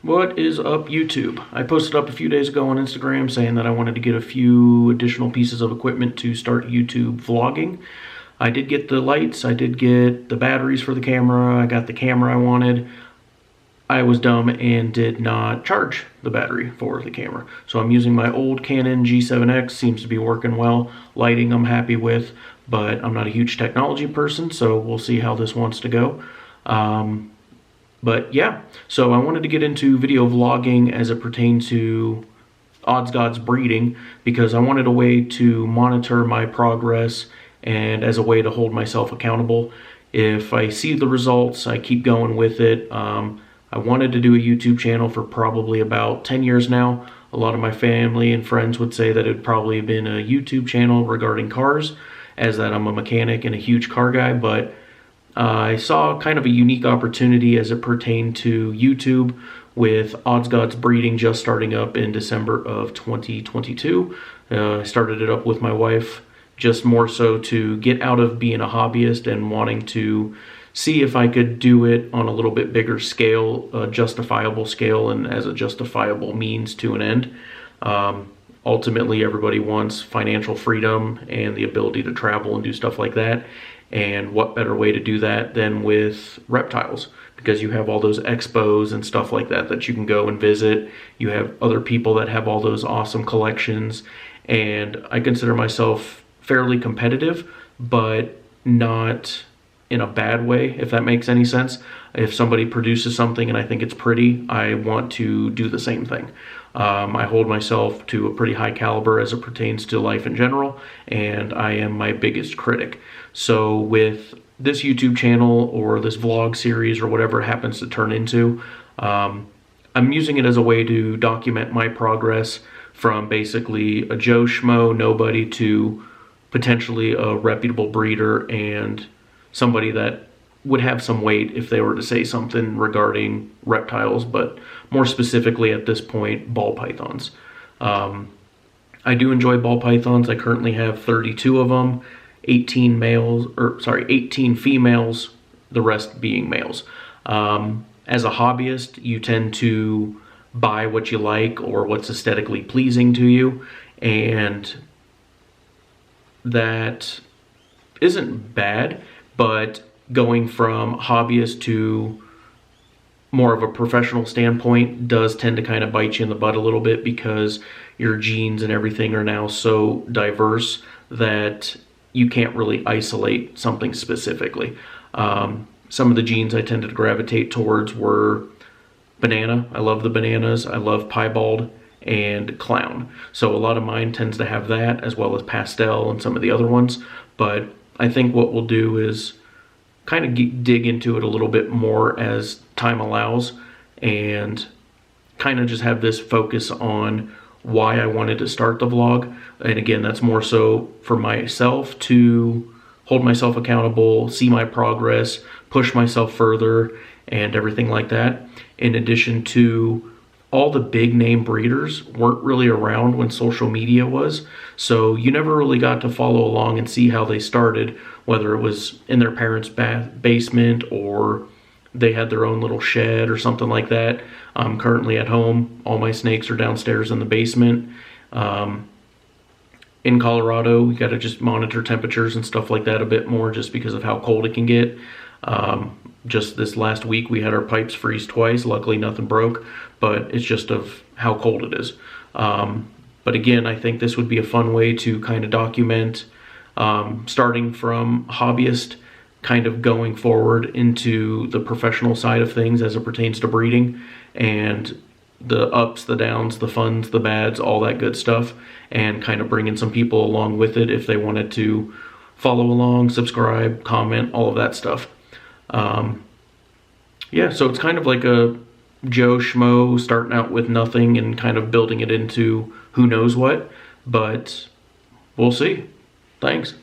What is up, YouTube? I posted up a few days ago on Instagram saying that I wanted to get a few additional pieces of equipment to start YouTube vlogging. I did get the lights, I did get the batteries for the camera, I got the camera I wanted. I was dumb and did not charge the battery for the camera. So I'm using my old Canon G7X, seems to be working well. Lighting I'm happy with, but I'm not a huge technology person, so we'll see how this wants to go. But yeah, so I wanted to get into video vlogging as it pertains to odds gods breeding, because I wanted a way to monitor my progress and as a way to hold myself accountable. If I see the results, I keep going with it. I wanted to do a YouTube channel for probably about 10 years now. A lot of my family and friends would say that it would probably have been a YouTube channel regarding cars, as that I'm a mechanic and a huge car guy, but I saw kind of a unique opportunity as it pertained to YouTube with Odds Gods Breeding just starting up in December of 2022. I started it up with my wife just more so to get out of being a hobbyist and wanting to see if I could do it on a little bit bigger scale, a justifiable scale, and as a justifiable means to an end. Ultimately, everybody wants financial freedom and the ability to travel and do stuff like that. And what better way to do that than with reptiles? Because you have all those expos and stuff like that that you can go and visit. You have other people that have all those awesome collections. And I consider myself fairly competitive, but not in a bad way, if that makes any sense. If somebody produces something and I think it's pretty, I want to do the same thing. I hold myself to a pretty high caliber as it pertains to life in general, and I am my biggest critic. So with this YouTube channel or this vlog series or whatever it happens to turn into, I'm using it as a way to document my progress from basically a Joe Schmo nobody to potentially a reputable breeder and somebody that would have some weight if they were to say something regarding reptiles, but more specifically at this point, ball pythons. I do enjoy ball pythons. I currently have 32 of them, 18 females, the rest being males. As a hobbyist, you tend to buy what you like or what's aesthetically pleasing to you, and that isn't bad, but going from hobbyist to more of a professional standpoint does tend to kind of bite you in the butt a little bit, because your genes and everything are now so diverse that you can't really isolate something specifically. Some of the genes I tended to gravitate towards were banana. I love the bananas. I love piebald and clown. So a lot of mine tends to have that, as well as pastel and some of the other ones. But I think what we'll do is kind of dig into it a little bit more as time allows, and kind of just have this focus on why I wanted to start the vlog. And again, that's more so for myself to hold myself accountable, see my progress, push myself further, and everything like that. In addition to, all the big name breeders weren't really around when social media was, so you never really got to follow along and see how they started, whether it was in their parents' basement or they had their own little shed or something like that. I'm currently at home. All my snakes are downstairs in the basement. In Colorado, we got to just monitor temperatures and stuff like that a bit more, just because of how cold it can get. Just this last week, we had our pipes freeze twice. Luckily, nothing broke, but it's just of how cold it is. But again, I think this would be a fun way to kind of document, starting from hobbyist, kind of going forward into the professional side of things as it pertains to breeding, and the ups, the downs, the funs, the bads, all that good stuff, and kind of bringing some people along with it if they wanted to follow along, subscribe, comment, all of that stuff. Yeah, so it's kind of like a Joe Schmo starting out with nothing and kind of building it into who knows what, but we'll see. Thanks.